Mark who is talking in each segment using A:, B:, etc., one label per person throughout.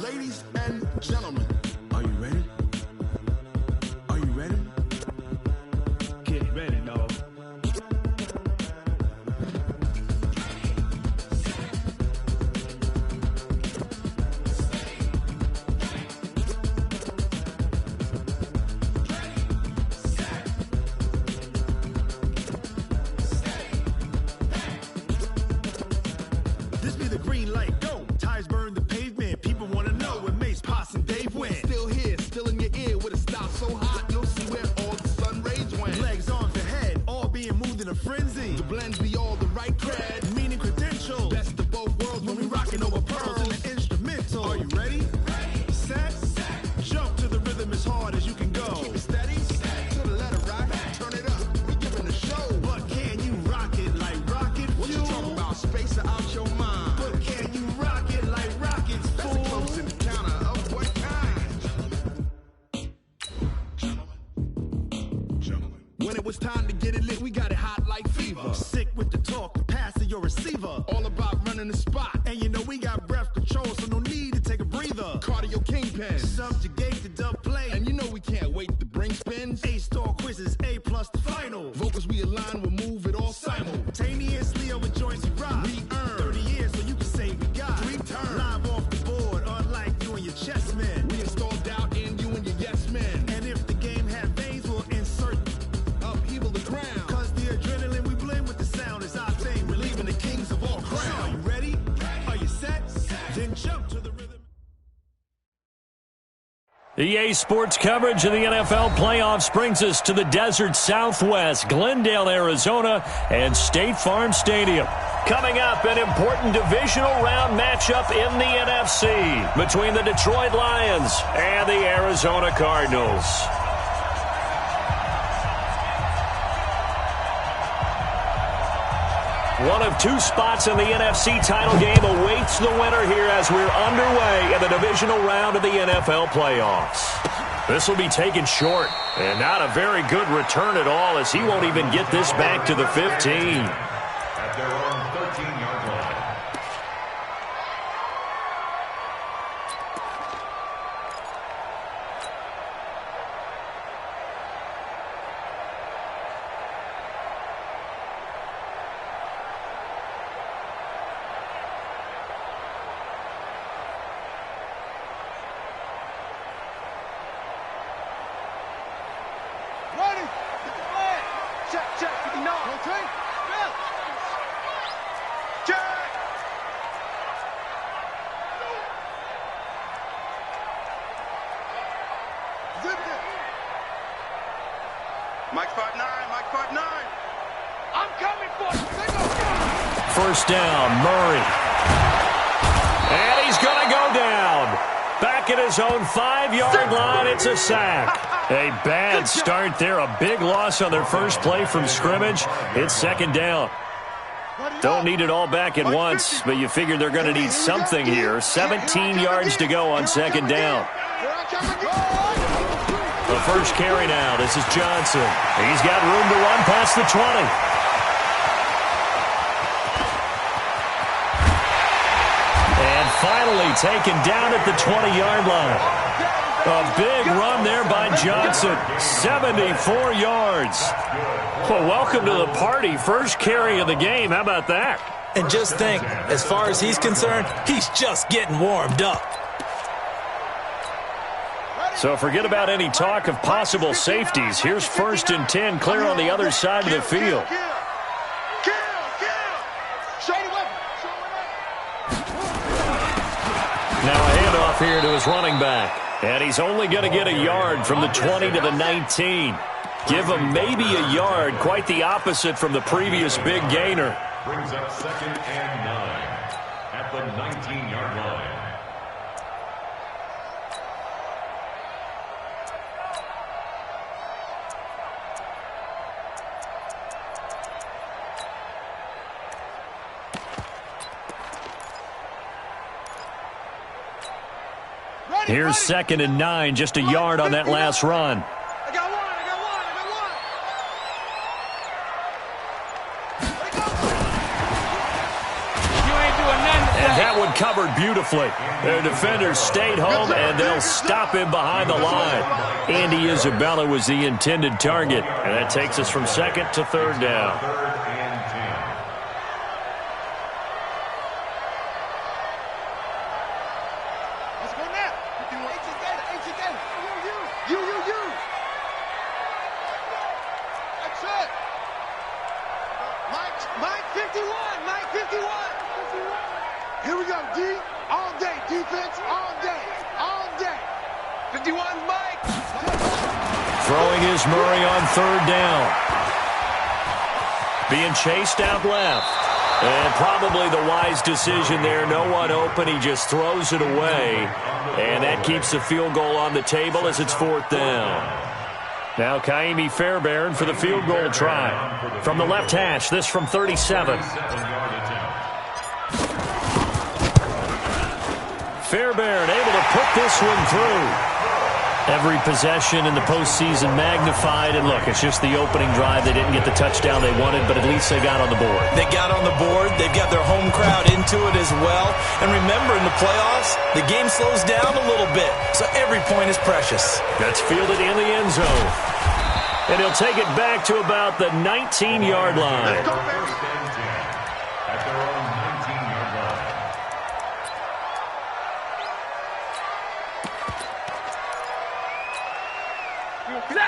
A: Ladies and gentlemen, are you ready? Are you ready?
B: Get ready, dog.
A: This be the green light, go. Tires burn the pavement. People want to know where Mace, Poss, and Dave went. Still here, still in your ear with a style so hot, you'll see where all the sun rays went. Legs, arms, and head, all being moved in a frenzy. The blends be all the right cred, meaning credentials. Best of both worlds when we rockin' over pearls in the instrumental. Are you ready? Set, jump to the rhythm as hard as you can go. Keep it steady, to the letter right, turn it up, we giving a show. But can you rock it like rocket fuel? What you talking about, space or out your mind? But can you rock it like rockets, fool? That's a close encounter of what kind? Gentlemen. When it was time to get it lit, we got it hot like fever. Sick with the talk, the pass to your receiver. All about running the spot. And you know we got breath control, so no need to take a breather. Cardio kingpin. Subjugate the dub play. And you know we can't wait to bring spins. A-star quizzes, A+ the final. Vocals we align, we'll move it all simultaneously over joints we rock. We earn 30 years, so you can say we got 3 turns. Live off the board, unlike you and your chess men. We install doubt in you and your yes men. And if the game had veins, we'll insert upheaval the ground. Cause the adrenaline we blend with the sound is our thing. We're leaving the kings of all crowns. So are you ready? Are you set? Then jump to the rhythm.
C: EA Sports coverage of the NFL playoffs brings us to the desert Southwest, Glendale, Arizona, and State Farm Stadium. Coming up, an important divisional round matchup in the NFC between the Detroit Lions and the Arizona Cardinals. One of 2 spots in the NFC title game awaits the winner here as we're underway in the divisional round of the NFL playoffs. This will be taken short, and not a very good return at all as he won't even get this back to the 15.
D: At their own 13-yard line.
E: Ready? Get the flag. Check, 59. Okay. Bill. Check. Zip it. Mike 5-9, Mike 5-9. I'm coming for you. Take off.
C: First down, Murray. And he's going to go down. Back at his own 5-yard line, it's a sack. A bad start there, a big loss on their first play from scrimmage. It's second down. Don't need it all back at once, but you figure they're going to need something here. 17 yards to go on second down. The first carry now, this is Johnson. He's got room to run past the 20. Finally taken down at the 20-yard line. A big run there by Johnson. 74 yards. Well, welcome to the party. First carry of the game. How about that?
F: And just think, as far as he's concerned, he's just getting warmed up.
C: So forget about any talk of possible safeties. Here's 1st and 10, clear on the other side of the field. Now a handoff here to his running back. And he's only going to get a yard from the 20 to the 19. Give him maybe a yard, quite the opposite from the previous big gainer.
D: Brings up 2nd and 9 at the 19-yard line.
C: Here's 2nd and 9, just a yard on that last run.
E: I got one.
C: And that would covered beautifully. Their defenders stayed home, and they'll stop him behind the line. Andy Isabella was the intended target, and that takes us from second to third down.
E: Let's go now. You. That's it. Mike 51. Mike 51. Here we go, D. All day. Defense all day. All day. 51, Mike.
C: Throwing is Murray on third down. Being chased out left. And probably the wise decision there. No one open. He just throws it away. And that keeps the field goal on the table as it's fourth down. Now Kaimi Fairbairn for the field goal try. From the left hash, this from 37. Fairbairn able to put this one through. Every possession in the postseason magnified. And look, it's just the opening drive. They didn't get the touchdown they wanted, but at least they got on the board.
F: They got on the board. They've got their home crowd into it as well. And remember, in the playoffs, the game slows down a little bit, so every point is precious.
C: That's fielded in the end zone. And he'll take it back to about the 19-yard line.
D: At their own 19-yard line.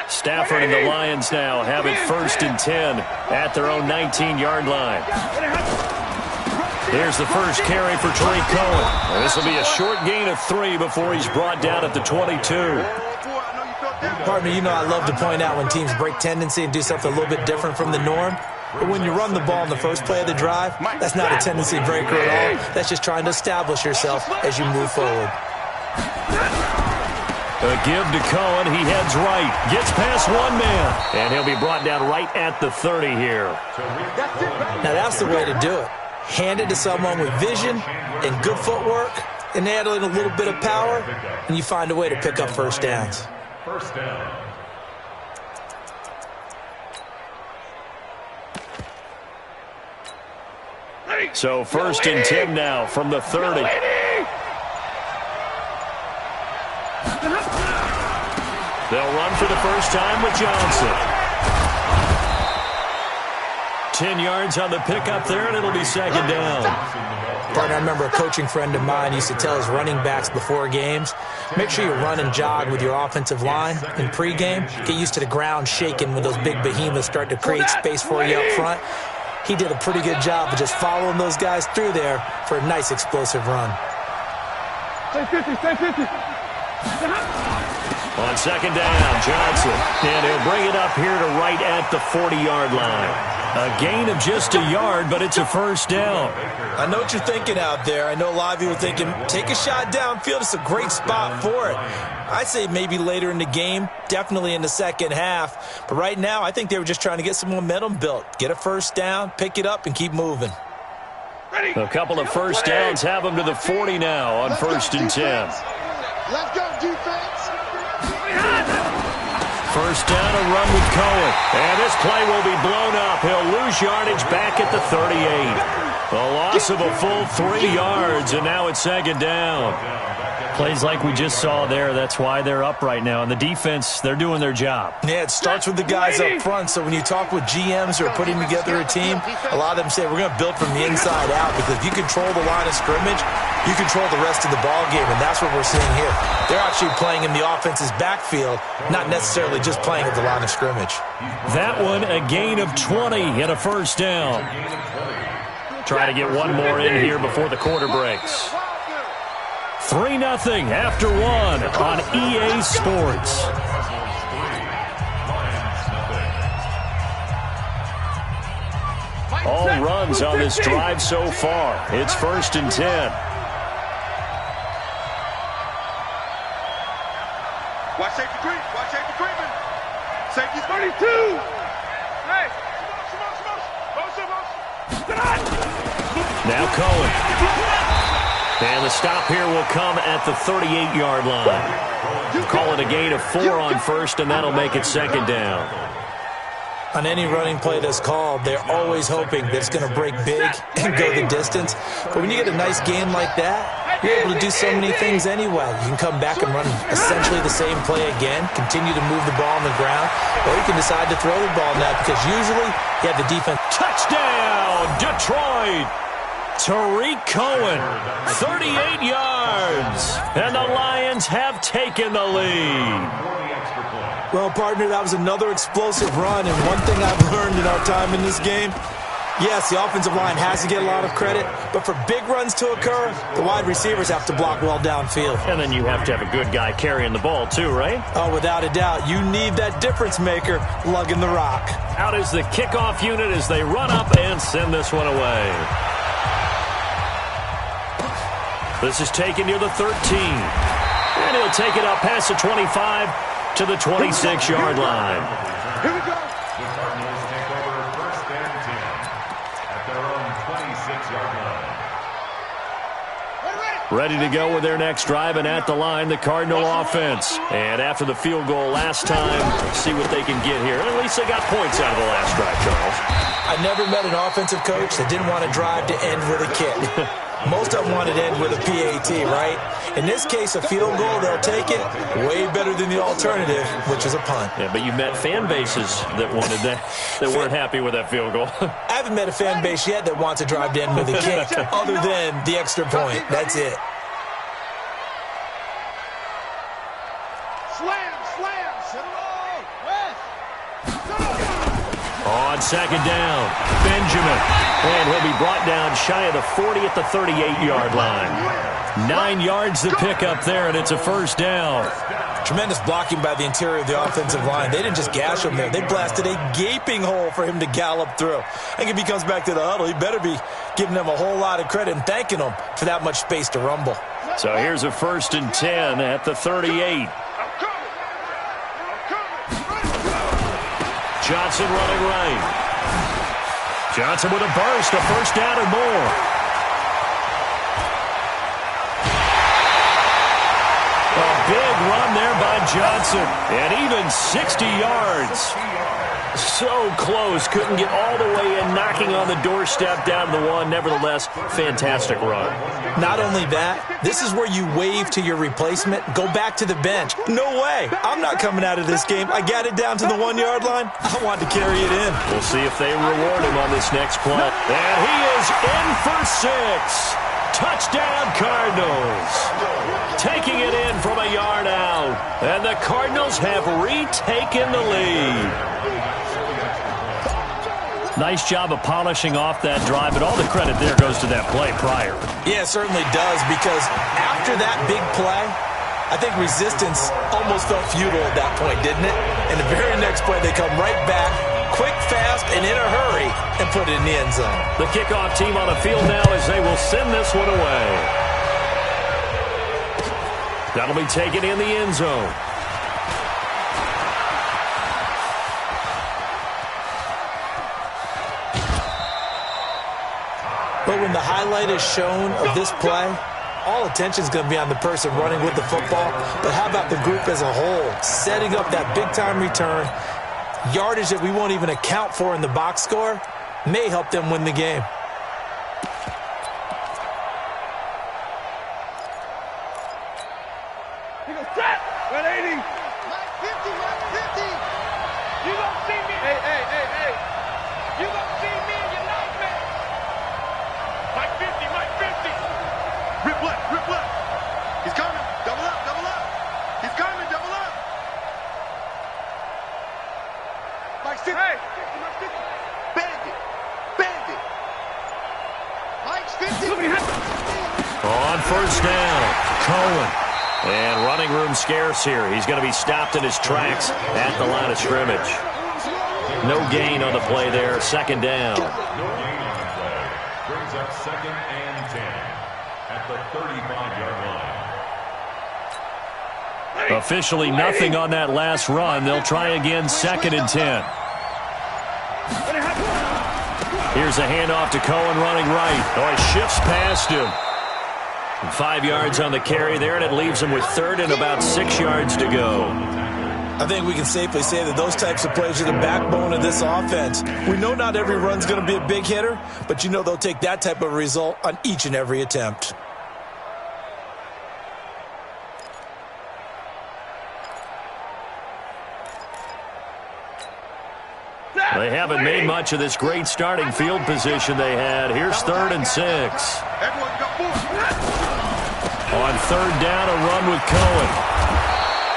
C: Stafford and the Lions now have it 1st and 10 at their own 19-yard line. Here's the first carry for Trey Cohen. This will be a short gain of 3 before he's brought down at the 22.
F: Partner, you know I love to point out when teams break tendency and do something a little bit different from the norm. But when you run the ball in the first play of the drive, that's not a tendency breaker at all. That's just trying to establish yourself as you move forward.
C: A give to Cohen. He heads right. Gets past one man. And he'll be brought down right at the 30 here.
F: Now that's the way to do it. Hand it to someone with vision and good footwork and add in a little bit of power, and you find a way to pick up first downs.
D: First down.
C: So 1st and 10 now from the 30. They'll run for the first time with Johnson. 10 yards on the pickup there, and it'll be second down.
F: Partner, I remember a coaching friend of mine used to tell his running backs before games, make sure you run and jog with your offensive line in pregame. Get used to the ground shaking when those big behemoths start to create space for you up front. He did a pretty good job of just following those guys through there for a nice explosive run.
E: Stay 50, stay 50.
C: On second down, Johnson. And he'll bring it up here to right at the 40-yard line. A gain of just a yard, but it's a first down.
F: I know what you're thinking out there. I know a lot of you are thinking, take a shot downfield. It's a great spot for it. I'd say maybe later in the game, definitely in the second half. But right now, I think they were just trying to get some momentum built. Get a first down, pick it up, and keep moving.
C: A couple of first downs have them to the 40 now on 1st and 10.
E: Let's go, defense.
C: First down, a run with Cohen. And this play will be blown up. He'll lose yardage back at the 38. A loss of a full 3 yards, and now it's second down. Plays like we just saw there. That's why they're up right now. And the defense, they're doing their job.
F: Yeah, it starts with the guys up front. So when you talk with GMs who are putting together a team, a lot of them say we're going to build from the inside out, because if you control the line of scrimmage, you control the rest of the ball game, and that's what we're seeing here. They're actually playing in the offense's backfield, not necessarily just playing at the line of scrimmage.
C: That one, a gain of 20 and a first down. Try to get one more in here before the quarter breaks. 3-0 after one on EA Sports. All runs on this drive so far. It's 1st and 10.
E: Watch safety creep. Watch safety creeping. Safety's 32. Hey,
C: Now Cohen. And the stop here will come at the 38-yard line. Call it a gain of 4 on 1st, and that'll make it second down.
F: On any running play that's called, they're always hoping that it's going to break big and go the distance. But when you get a nice game like that, you're able to do so many things anyway. You can come back and run essentially the same play again, continue to move the ball on the ground, or you can decide to throw the ball now because usually you have the defense.
C: Touchdown, Detroit! Tariq Cohen, 38 yards, and the Lions have taken the lead.
F: Well, partner, that was another explosive run, and one thing I've learned in our time in this game, yes, the offensive line has to get a lot of credit, but for big runs to occur, the wide receivers have to block well downfield.
C: And then you have to have a good guy carrying the ball too, right?
F: Oh, without a doubt. You need that difference maker lugging the rock.
C: Out is the kickoff unit as they run up and send this one away. This is taken near the 13. And he'll take it up past the 25 to the 26-yard line.
E: Here we go.
D: The Cardinals take over 1st and 10 at their own 26-yard line.
C: Ready to go with their next drive, and at the line, the Cardinal offense. And after the field goal last time, see what they can get here. At least they got points out of the last drive, Charles.
F: I never met an offensive coach that didn't want to drive to end with a kick. Most of them wanted to end with a PAT, right? In this case, a field goal, they'll take it. Way better than the alternative, which is a punt.
C: Yeah, but you met fan bases that wanted that, that weren't happy with that field goal.
F: I haven't met a fan base yet that wants to drive to end with a kick, other than the extra point. That's it.
E: Slam, slam, sit along. West.
C: On second down, Benjamin. And he'll be brought down shy of the 40 at the 38-yard line. 9 yards to pick up there, and it's a first down.
F: Tremendous blocking by the interior of the offensive line. They didn't just gash him there. They blasted a gaping hole for him to gallop through. I think if he comes back to the huddle, he better be giving them a whole lot of credit and thanking them for that much space to rumble.
C: So here's a 1st and 10 at the 38. Johnson running right. Johnson with a burst, a first down and more. A big run there by Johnson, and even 60 yards. So close, couldn't get all the way in, knocking on the doorstep down to the one. Nevertheless, fantastic run.
F: Not only that, this is where you wave to your replacement, go back to the bench. No way, I'm not coming out of this game. I got it down to the 1 yard line. I want to carry it in.
C: We'll see if they reward him on this next play. And he is in for 6. Touchdown, Cardinals. Taking it in from a yard out. And the Cardinals have retaken the lead. Nice job of polishing off that drive, but all the credit there goes to that play prior.
F: Yeah, it certainly does, because after that big play, I think resistance almost felt futile at that point, didn't it? And the very next play, they come right back, quick, fast, and in a hurry, and put it in the end zone.
C: The kickoff team on the field now as they will send this one away. That'll be taken in the end zone.
F: But when the highlight is shown of this play, all attention is going to be on the person running with the football. But how about the group as a whole? Setting up that big-time return, yardage that we won't even account for in the box score, may help them win the game.
E: He goes, trap! 180! Mike 50, Mike 50! You gonna see me? Hey! You gonna see me in your nightmare! Mike 50, Mike 50! Rip left! He's coming! Double up! He's coming! Double up! Mike 50! Hey! Mike 50! Bandit! Mike's 50!
C: On first down, Cohen. And running room scarce here. He's going to be stopped in his tracks at the line of scrimmage. No gain on the play there. Second down.
D: No gain on the play. Brings up 2nd and 10 at the 35-yard line.
C: Officially nothing on that last run. They'll try again, 2nd and 10. Here's a handoff to Cohen running right. Oh, he shifts past him. 5 yards on the carry there, and it leaves him with 3rd and about 6 yards to go.
F: I think we can safely say that those types of plays are the backbone of this offense. We know not every run's going to be a big hitter, but you know they'll take that type of result on each and every attempt.
C: They haven't made much of this great starting field position they had. Here's 3rd and 6. On 3rd down, a run with Cohen.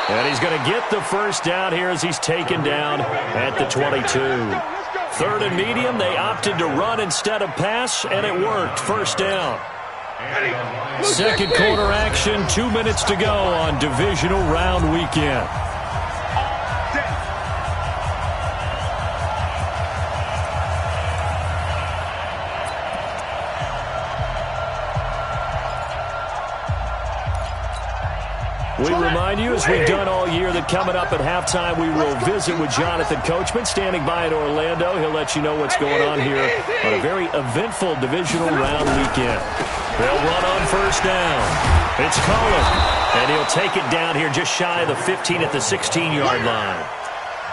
C: And he's going to get the first down here as he's taken down at the 22. 3rd and medium, they opted to run instead of pass, and it worked. First down. Second quarter action, 2 minutes to go on divisional round weekend. We remind you, as we've done all year, that coming up at halftime, we will visit with Jonathan Coachman, standing by in Orlando. He'll let you know what's going on here on a very eventful divisional round weekend. They'll run on first down. It's Cullen, and he'll take it down here just shy of the 15 at the 16-yard line.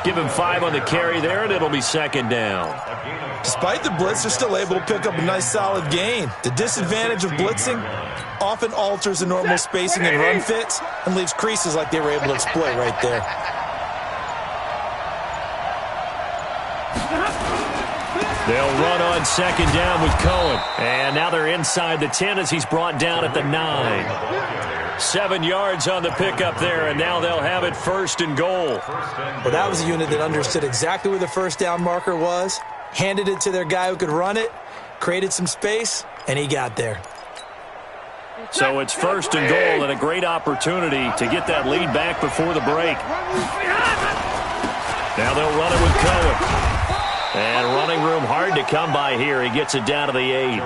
C: Give him 5 on the carry there, and it'll be second down.
F: Despite the blitz, they're still able to pick up a nice, solid gain. The disadvantage of blitzing often alters the normal spacing and run fits and leaves creases like they were able to exploit right there.
C: They'll run on second down with Cohen. And now they're inside the 10 as he's brought down at the 9. 7 yards on the pickup there, and now they'll have it 1st and goal.
F: Well, that was a unit that understood exactly where the first down marker was, handed it to their guy who could run it, created some space, and he got there.
C: So it's 1st and goal, and a great opportunity to get that lead back before the break. Now they'll run it with Cohen. And running room hard to come by here. He gets it down to the 8.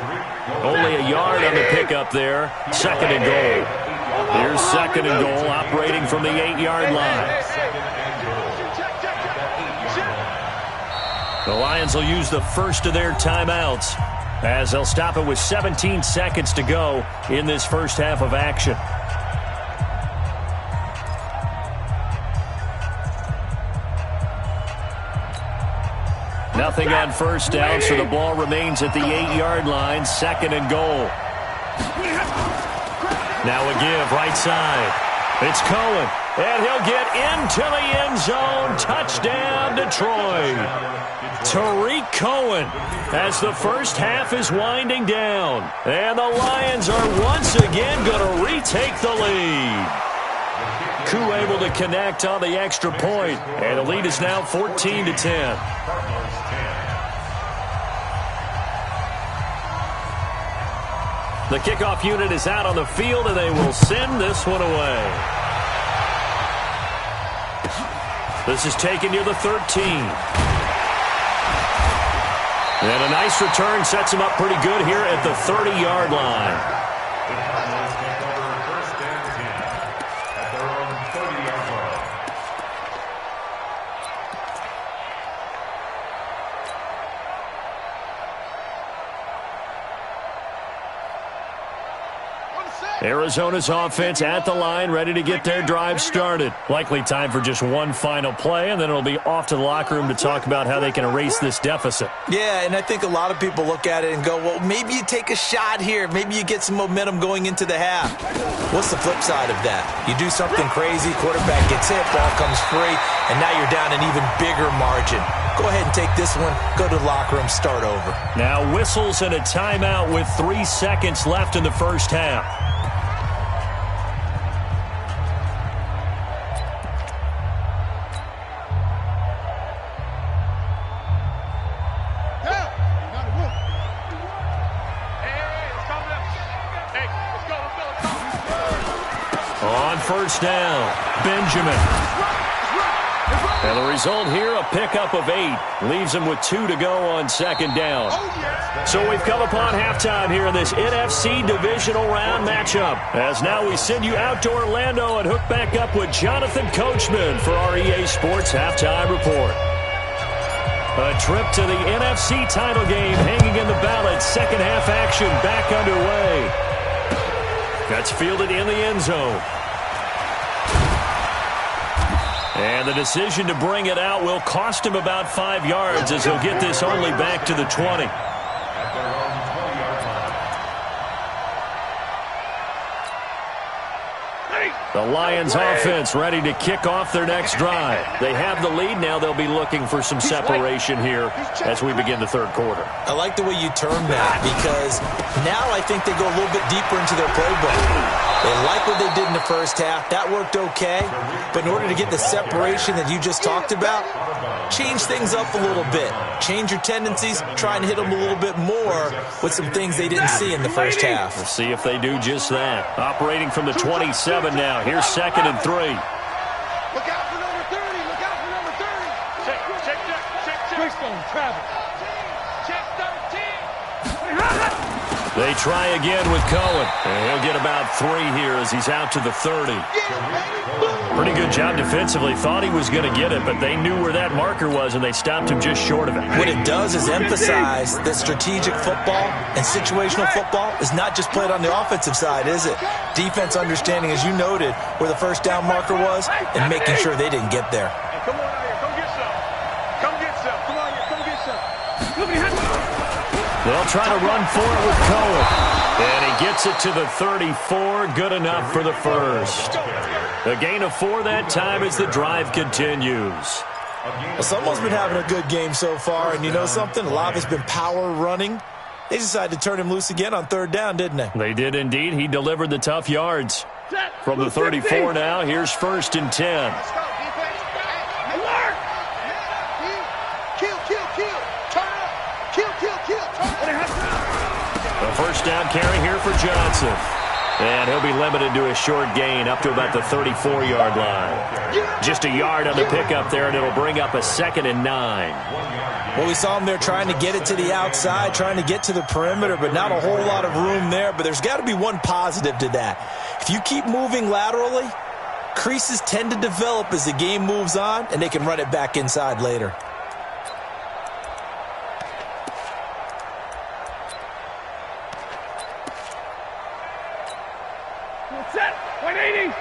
C: Only a yard on the pickup there. 2nd and goal. Here's 2nd and goal, operating from the 8-yard line. The Lions will use the first of their timeouts as they'll stop it with 17 seconds to go in this first half of action. Nothing on first down, so the ball remains at the 8-yard line. 2nd and goal. Now a give, right side. It's Cohen, and he'll get into the end zone. Touchdown, Detroit. Tariq Cohen as the first half is winding down. And the Lions are once again going to retake the lead. Koo able to connect on the extra point, and the lead is now 14-10. The kickoff unit is out on the field, and they will send this one away. This is taken near the 13. And a nice return sets him up pretty good here at the 30-yard line. Arizona's offense at the line, ready to get their drive started. Likely time for just one final play, and then it'll be off to the locker room to talk about how they can erase this deficit.
F: Yeah, and I think a lot of people look at it and go, well, maybe you take a shot here. Maybe you get some momentum going into the half. What's the flip side of that? You do something crazy, quarterback gets hit, ball comes free, and now you're down an even bigger margin. Go ahead and take this one, go to the locker room, start over.
C: Now whistles and a timeout with 3 seconds left in the first half. On first down, Benjamin. And the result here, a pickup of 8. Leaves him with 2 to go on second down. So we've come upon halftime here in this NFC divisional round matchup. As now we send you out to Orlando and hook back up with Jonathan Coachman for our EA Sports Halftime Report. A trip to the NFC title game hanging in the balance. Second half action back underway. That's fielded in the end zone. And the decision to bring it out will cost him about 5 yards as he'll get this only back to the 20.
D: At their own 20-yard line.
C: The Lions offense ready to kick off their next drive. They have the lead. Now they'll be looking for some separation here as we begin the third quarter.
F: I like the way you term that because now I think they go a little bit deeper into their playbook. They like what they did in the first half. That worked okay. But in order to get the separation that you just talked about, change things up a little bit. Change your tendencies. Try and hit them a little bit more with some things they didn't see in the first half.
C: We'll see if they do just that. Operating from the 27 now. Here's 2nd and 3.
E: Look out for number 30. Look out for number 30. Check. Quickstone, travel. Check 13.
C: They try again with Cohen. And he'll get about 3 here as he's out to the 30. Pretty good job defensively. Thought he was going to get it, but they knew where that marker was, and they stopped him just short of it.
F: What it does is emphasize that strategic football and situational football is not just played on the offensive side, is it? Defense understanding, as you noted, where the first down marker was and making sure they didn't get there.
E: Hey, come on out here. Come get some. Come get some. Come on here. Come get some.
C: They'll try to run for it with Cohen. And he gets it to the 34. Good enough for the first. A gain of 4 that time as the drive continues.
F: Well, someone's been having a good game so far, and you know something? A lot of it's been power running. They decided to turn him loose again on 3rd down, didn't they?
C: They did indeed. He delivered the tough yards. From the 34 now, here's 1st and 10. A first down carry here for Johnson. And he'll be limited to a short gain up to about the 34-yard line. Just a yard on the pickup there, and it'll bring up a 2nd and 9.
F: Well, we saw him there trying to get it to the outside, trying to get to the perimeter, but not a whole lot of room there. But there's got to be one positive to that. If you keep moving laterally, creases tend to develop as the game moves on, and they can run it back inside later.
E: Set. 180.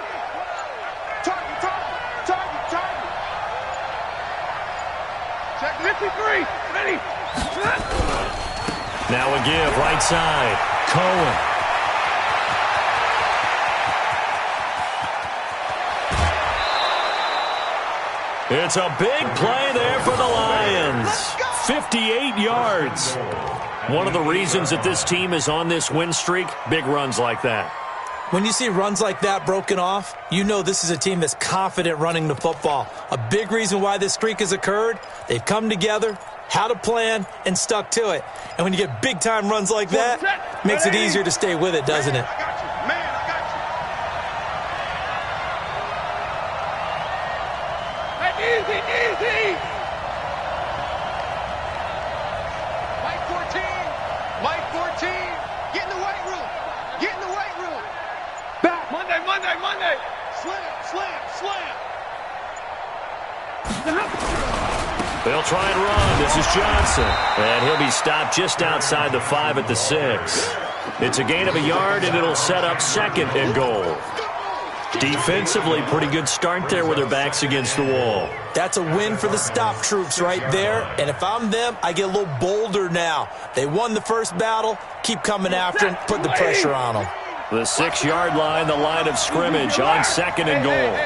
E: Target. Check 53. Ready.
C: Now a give, right side. Cohen. It's a big play there for the Lions. 58 yards. One of the reasons that this team is on this win streak, big runs like that.
F: When you see runs like that broken off, you know this is a team that's confident running the football. A big reason why this streak has occurred, they've come together, had a plan, and stuck to it. And when you get big-time runs like that, makes it easier to stay with it, doesn't it?
E: I got you. Man, I got you. Hey, easy. Mike 14. Get in the weight room. Back. Monday. Slam.
C: They'll try and run. This is Johnson. And he'll be stopped just outside the 5 at the 6. It's a gain of a yard, and it'll set up 2nd and goal. Defensively, pretty good start there with their backs against the wall.
F: That's a win for the stop troops right there. And if I'm them, I get a little bolder now. They won the first battle. Keep coming after them. Put the pressure on them.
C: The 6-yard line, the line of scrimmage on 2nd and goal.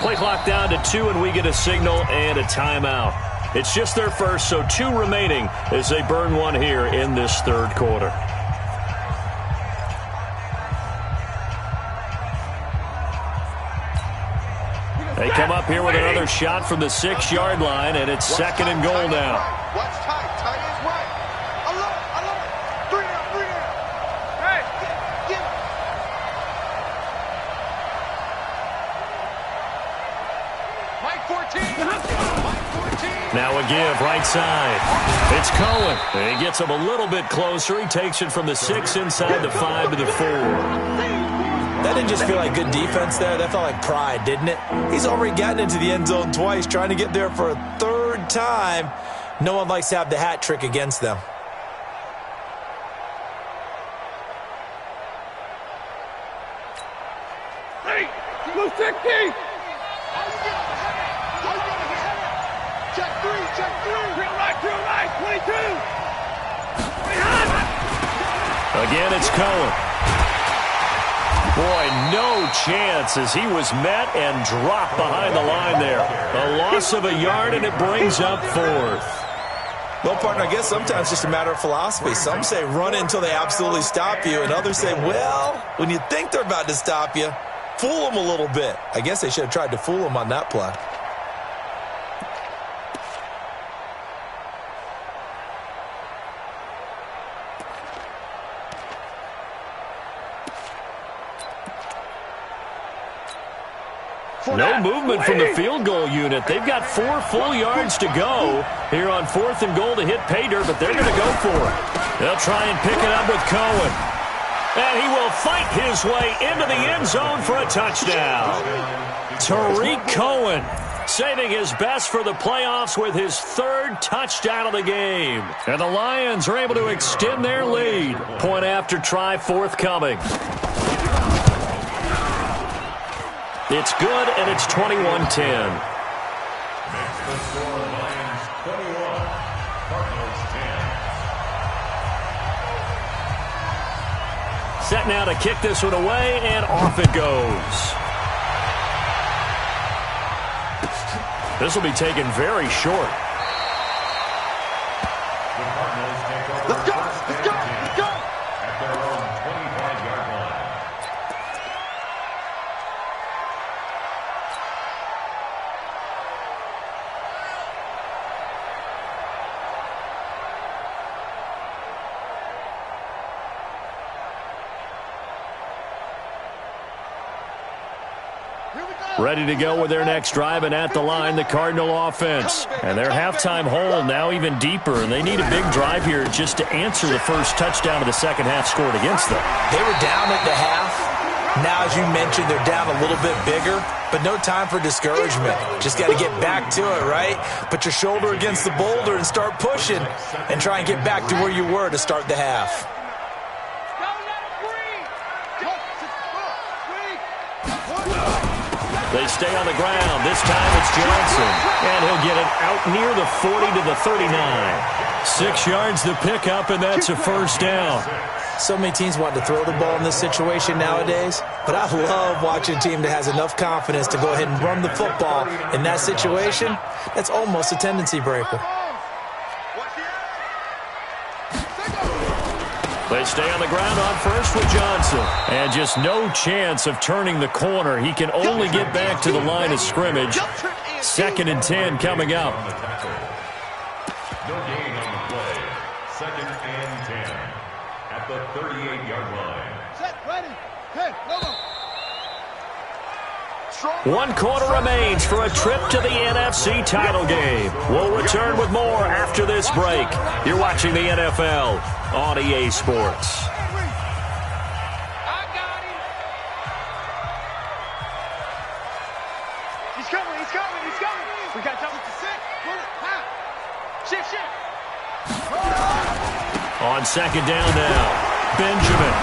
C: Play clock down to 2, and we get a signal and a timeout. It's just their first, so 2 remaining as they burn one here in this third quarter. They come up here with another shot from the 6-yard line, and it's 2nd and goal now.
E: Watch tight. Tight is right. Alert. 3 down. Hey, get him. Mike 14.
C: Now a give, right side. It's Cohen. And he gets him a little bit closer. He takes it from the 6 inside the 5 to the 4.
F: That didn't just feel like good defense there. That felt like pride, didn't it? He's already gotten into the end zone twice, trying to get there for a 3rd time. No one likes to have the hat trick against them.
E: Ready? Blue 16. Check three. Real right, 22.
C: Again, it's Cohen. Boy, no chance as he was met and dropped behind the line there. A loss of a yard, and it brings up fourth.
G: Well, partner, I guess sometimes it's just a matter of philosophy. Some say run until they absolutely stop you, and others say, well, when you think they're about to stop you, fool them a little bit. I guess they should have tried to fool them on that play.
C: No movement from the field goal unit. They've got 4 full yards to go here on 4th and goal to hit pay dirt, but they're going to go for it. They'll try and pick it up with Cohen. And he will fight his way into the end zone for a touchdown. Tariq Cohen saving his best for the playoffs with his 3rd touchdown of the game. And the Lions are able to extend their lead. Point after try forthcoming. It's good, and it's 21-10.
D: Makes the score Lions 21, Cardinals 10.
C: Set now to kick this one away, and off it goes. This will be taken very short.
D: The Cardinals take over. Let's go! At their own 25-yard line.
C: Ready to go with their next drive, and at the line, the Cardinal offense. And their halftime hole now even deeper, and they need a big drive here just to answer the first touchdown of the second half scored against them.
G: They were down at the half. Now, as you mentioned, they're down a little bit bigger, but no time for discouragement. Just got to get back to it, right? Put your shoulder against the boulder and start pushing, and try and get back to where you were to start the half.
C: They stay on the ground. This time it's Johnson. And he'll get it out near the 40 to the 39. 6 yards the pickup, and that's a first down.
G: So many teams want to throw the ball in this situation nowadays, but I love watching a team that has enough confidence to go ahead and run the football in that situation. That's almost a tendency breaker.
C: They stay on the ground on first with Johnson. And just no chance of turning the corner. He can only get back to the line of scrimmage. 2nd and 10 coming up.
D: No gain on the play. 2nd and 10 at the 38-yard line.
E: Set, ready. Hey, no.
C: 1 quarter remains for a trip to the NFC title game. We'll return with more after this break. You're watching the NFL on EA Sports.
E: I got him. He's coming. We got to to 6. Shift.
C: On 2nd down now, Benjamin.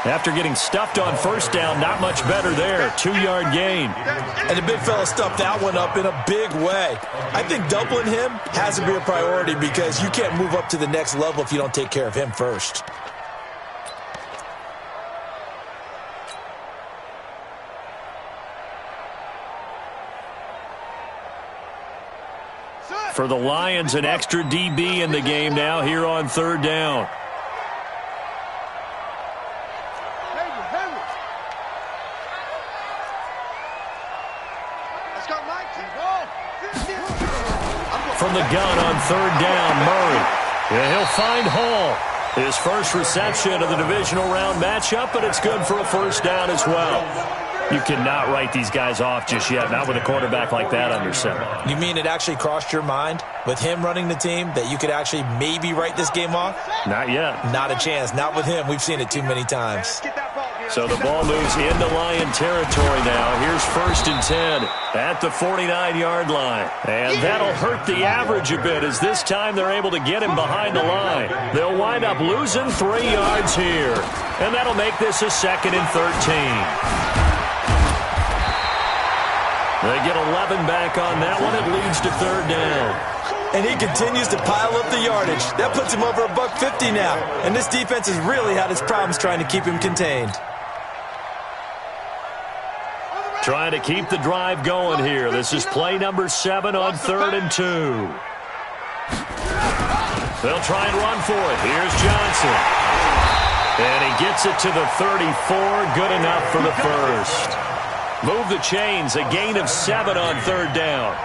C: After getting stuffed on first down, not much better there. 2-yard gain.
G: And the big fella stuffed that one up in a big way. I think doubling him has to be a priority because you can't move up to the next level if you don't take care of him first.
C: For the Lions, an extra DB in the game now here on 3rd down. From the gun on 3rd down, Murray. Yeah, he'll find Hall. His first reception of the divisional round matchup, but it's good for a first down as well. You cannot write these guys off just yet, not with a quarterback like that under center.
G: You mean it actually crossed your mind with him running the team that you could actually maybe write this game off?
C: Not yet.
G: Not a chance. Not with him. We've seen it too many times.
E: Get that ball,
C: So the ball moves into Lion territory now. Here's 1st and 10 at the 49-yard line. And that'll hurt the average a bit as this time they're able to get him behind the line. They'll wind up losing 3 yards here. And that'll make this a 2nd and 13. They get 11 back on that one. It leads to 3rd down.
G: And he continues to pile up the yardage. That puts him over $150 now. And this defense has really had its problems trying to keep him contained.
C: Trying to keep the drive going here. This is play number 7 on 3rd and 2. They'll try and run for it. Here's Johnson. And he gets it to the 34. Good enough for the first. Move the chains. A gain of 7 on 3rd down.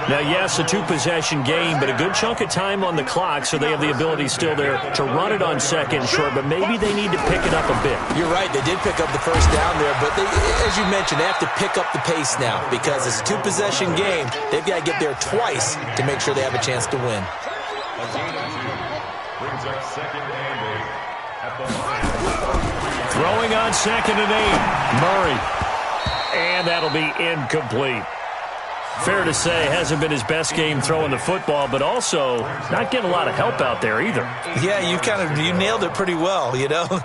C: Now, yes, a 2-possession game, but a good chunk of time on the clock, so they have the ability still there to run it on 2nd and short, but maybe they need to pick it up a bit.
G: You're right. They did pick up the first down there, but as you mentioned, they have to pick up the pace now because it's a 2-possession game. They've got to get there twice to make sure they have a chance to win.
D: A gain of 2 brings up 2nd and 8 at the line.
C: Throwing on 2nd and 8, Murray. And that'll be incomplete. Fair to say, hasn't been his best game throwing the football, but also not getting a lot of help out there either.
G: Yeah, you nailed it pretty well, you know.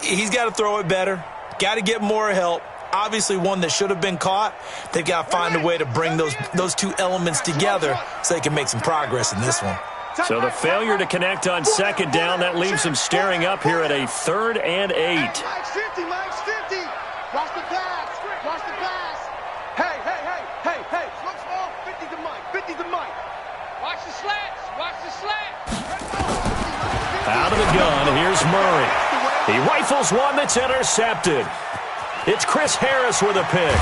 G: He's got to throw it better, got to get more help. Obviously one that should have been caught. They've got to find a way to bring those two elements together so they can make some progress in this one.
C: So the failure to connect on 2nd down, that leaves them staring up here at a 3rd and 8.
E: Mike's 50, Mike's 50. Watch the pass, watch the pass. Hey. Slow, 50 to Mike, 50 to Mike. Watch the slants, watch the slants.
C: Out of the gun, here's Murray. He rifles one that's intercepted. It's Chris Harris with a pick.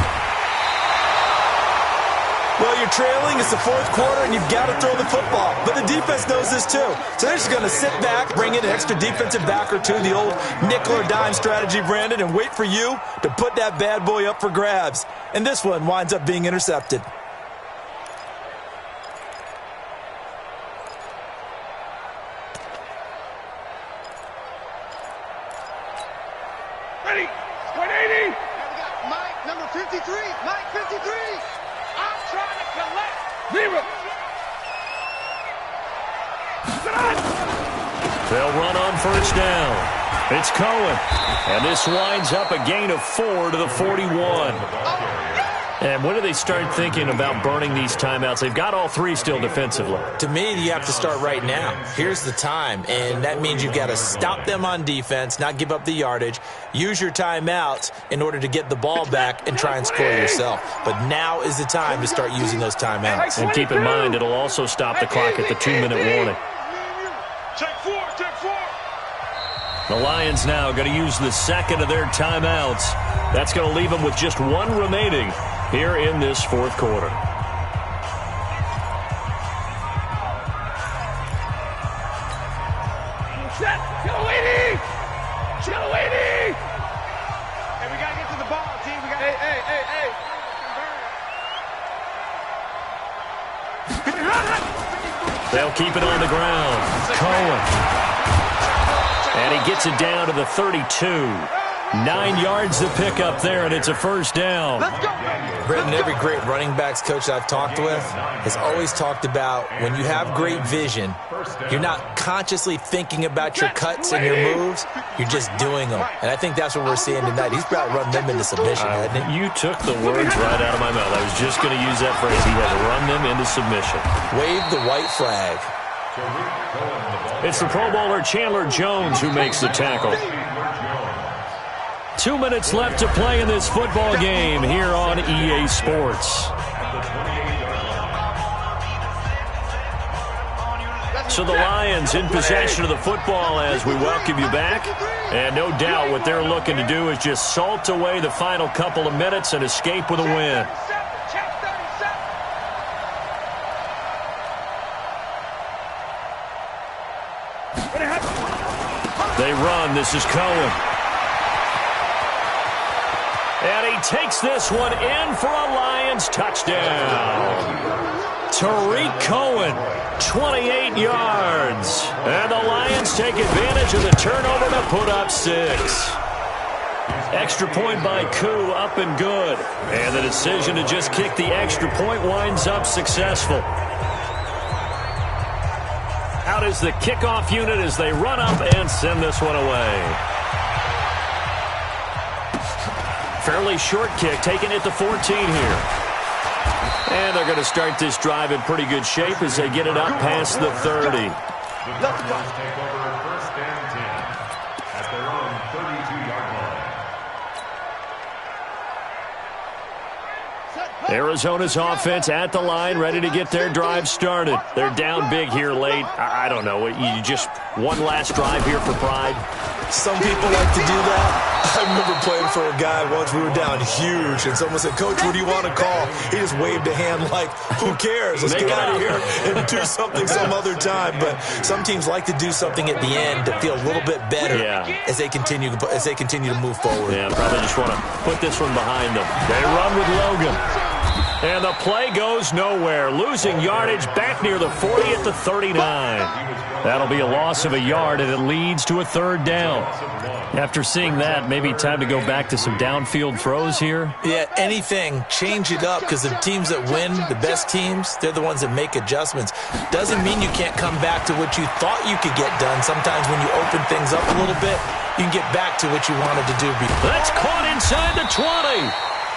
G: Well, you're trailing. It's the 4th quarter, and you've got to throw the football. But the defense knows this, too. So they're just going to sit back, bring in an extra defensive back or two, the old nickel or dime strategy, Brandon, and wait for you to put that bad boy up for grabs. And this one winds up being intercepted.
E: Ready, 180. Mike, number 53, Mike 53. I'm trying to collect. 0.
C: They'll run on 1st down. It's Cohen. And this winds up a gain of 4 to the 41. And when do they start thinking about burning these timeouts? They've got all 3 still defensively.
G: To me, you have to start right now. Here's the time, and that means you've got to stop them on defense, not give up the yardage, use your timeouts in order to get the ball back and try and score yourself. But now is the time to start using those timeouts.
C: And keep in mind, it'll also stop the clock at the 2-minute warning.
E: Check 4.
C: The Lions now going to use the 2nd of their timeouts. That's going to leave them with just 1 remaining here in this 4th quarter.
E: Kolyles! Hey, we got to get to the ball, team. We got Hey.
C: They'll keep it on the ground. Cohen. And he gets it down to the 32. 9 yards to pick up there, and it's a 1st down.
G: Brendan, every great running backs coach I've talked with has always talked about when you have great vision, you're not consciously thinking about your cuts and your moves, you're just doing them. And I think that's what we're seeing tonight. He's about to run them into submission, hasn't he?
C: You took the words right out of my mouth. I was just going to use that phrase. He had to run them into submission.
G: Wave the white flag.
C: It's the Pro Bowler Chandler Jones who makes the tackle. 2 minutes left to play in this football game here on EA Sports. So the Lions in possession of the football as we welcome you back. And no doubt what they're looking to do is just salt away the final couple of minutes and escape with a win. They run. This is Cohen. And he takes this one in for a Lions touchdown. Tariq Cohen, 28 yards. And the Lions take advantage of the turnover to put up 6. Extra point by Koo, up and good. And the decision to just kick the extra point winds up successful. Out is the kickoff unit as they run up and send this one away. Fairly short kick, taken at the 14 here. And they're going to start this drive in pretty good shape as they get it up past the 30.
D: The Cardinals take over first and 10 at their own 32-yard line.
C: Arizona's offense at the line, ready to get their drive started. They're down big here late. I don't know. You just one last drive here for pride.
G: Some people like to do that. I remember playing for a guy once. We were down huge, and someone said, "Coach, what do you want to call?" He just waved a hand like, "Who cares? Let's get out of here and do something some other time." But some teams like to do something at the end to feel a little bit better as they continue to move forward.
C: Yeah, probably just want to put this one behind them. They run with Logan. And the play goes nowhere. Losing yardage back near the 40 at the 39. That'll be a loss of a yard, and it leads to a third down. After seeing that, maybe time to go back to some downfield throws here.
G: Yeah, anything. Change it up, because the teams that win, the best teams, they're the ones that make adjustments. Doesn't mean you can't come back to what you thought you could get done. Sometimes when you open things up a little bit, you can get back to what you wanted to do before.
C: That's caught inside the 20.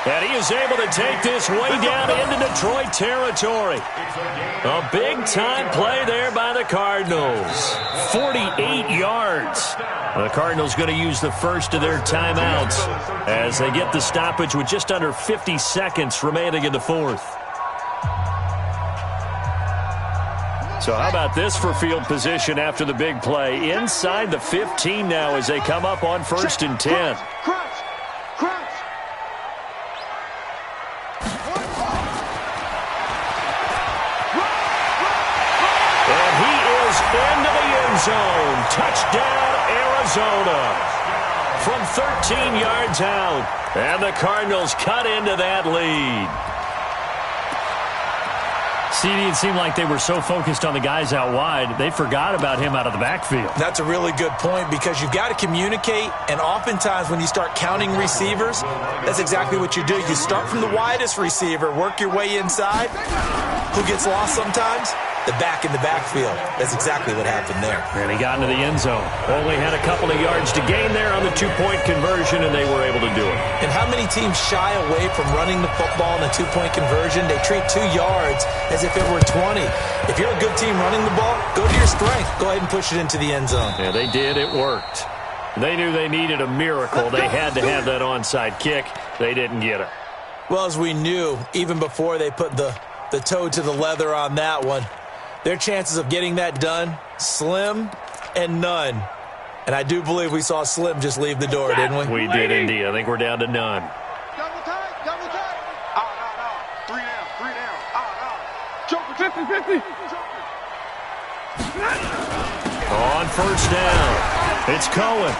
C: And he is able to take this way down into Detroit territory. A big-time play there by the Cardinals. 48 yards. The Cardinals going to use the first of their timeouts as they get the stoppage with just under 50 seconds remaining in the fourth. So how about this for field position after the big play? Inside the 15 now as they come up on 1st and 10. Into the end zone. Touchdown, Arizona. From 13 yards out. And the Cardinals cut into that lead. CD, it seemed like they were so focused on the guys out wide, they forgot about him out of the backfield.
G: That's a really good point, because you've got to communicate, and oftentimes when you start counting receivers, that's exactly what you do. You start from the widest receiver, work your way inside. Who gets lost sometimes? The back in the backfield. That's exactly what happened there.
C: And he got into the end zone. Only had a couple of yards to gain there on the two-point conversion, and they were able to do it.
G: And how many teams shy away from running the football in a two-point conversion? They treat 2 yards as if it were 20. If you're a good team running the ball, go to your strength. Go ahead and push it into the end zone.
C: Yeah, they did. It worked. They knew they needed a miracle. They had to have that onside kick. They didn't get it.
G: Well, as we knew, even before they put the toe to the leather on that one, their chances of getting that done, slim and none. And I do believe we saw Slim just leave the door, didn't we?
C: We did indeed. I think we're down to none.
E: Double tight, double tight. Out. 3 down. Out. Choker, 50-50.
C: On first down, it's Cohen.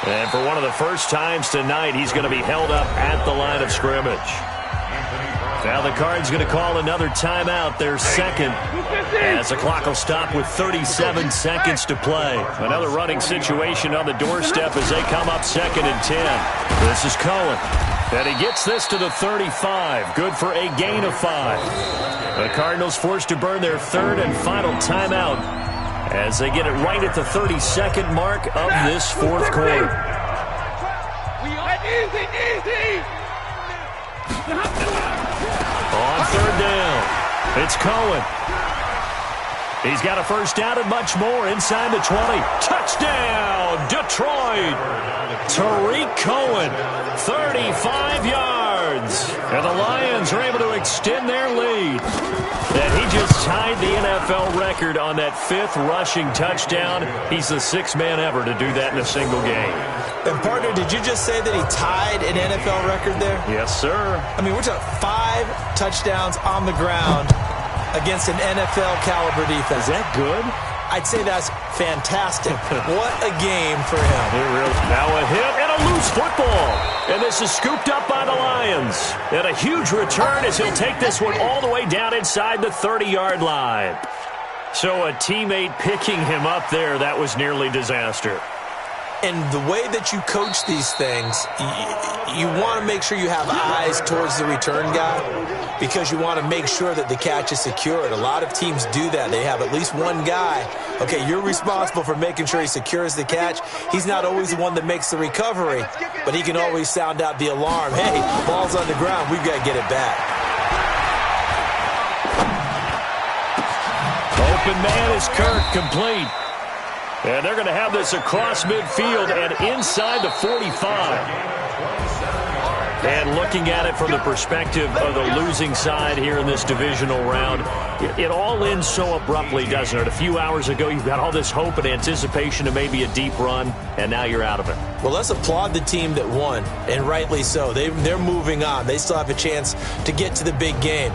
C: And for one of the first times tonight, he's going to be held up at the line of scrimmage. Now the Cards going to call another timeout, their second, as the clock will stop with 37 seconds to play. Another running situation on the doorstep as they come up 2nd and 10. This is Cohen. And he gets this to the 35. Good for a gain of 5. The Cardinals forced to burn their third and final timeout as they get it right at the 32nd mark of this fourth quarter.
E: Easy.
C: On third down, it's Cohen. He's got a first down and much more inside the 20. Touchdown, Detroit. Tariq Cohen, 35 yards. And the Lions are able to extend their lead. And he just tied the NFL record on that 5th rushing touchdown. He's the 6th man ever to do that in a single game.
G: And, partner, did you just say that he tied an NFL record there?
C: Yes, sir.
G: I mean, we're talking 5 touchdowns on the ground against an NFL-caliber defense.
C: Is that good?
G: I'd say that's fantastic. What a game for him.
C: Now a hit and a loose football. And this is scooped up by the Lions. And a huge return as he'll take this one all the way down inside the 30-yard line. So a teammate picking him up there, that was nearly disaster.
F: And the way that you coach these things, you want to make sure you have eyes towards the return guy because you want to make sure that the catch is secured. A lot of teams do that. They have at least one guy. Okay, you're responsible for making sure he secures the catch. He's not always the one that makes the recovery, but he can always sound out the alarm. Hey, ball's on the ground. We've got to get it back.
C: Open man is Kirk, complete. And they're going to have this across midfield and inside the 45. And looking at it from the perspective of the losing side here in this divisional round, it all ends so abruptly, doesn't it? A few hours ago, you've got all this hope and anticipation of maybe a deep run, and now you're out of it.
F: Well, let's applaud the team that won, and rightly so. They're moving on. They still have a chance to get to the big game.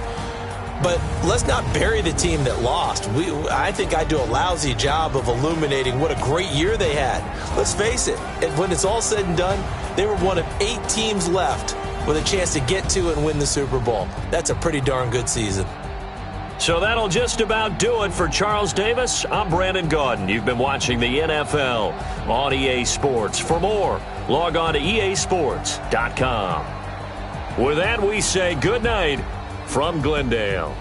F: But let's not bury the team that lost. I think I do a lousy job of illuminating what a great year they had. Let's face it, when it's all said and done, they were one of 8 teams left with a chance to get to and win the Super Bowl. That's a pretty darn good season.
C: So that'll just about do it for Charles Davis. I'm Brandon Gaudin. You've been watching the NFL on EA Sports. For more, log on to easports.com. With that, we say good night from Glendale.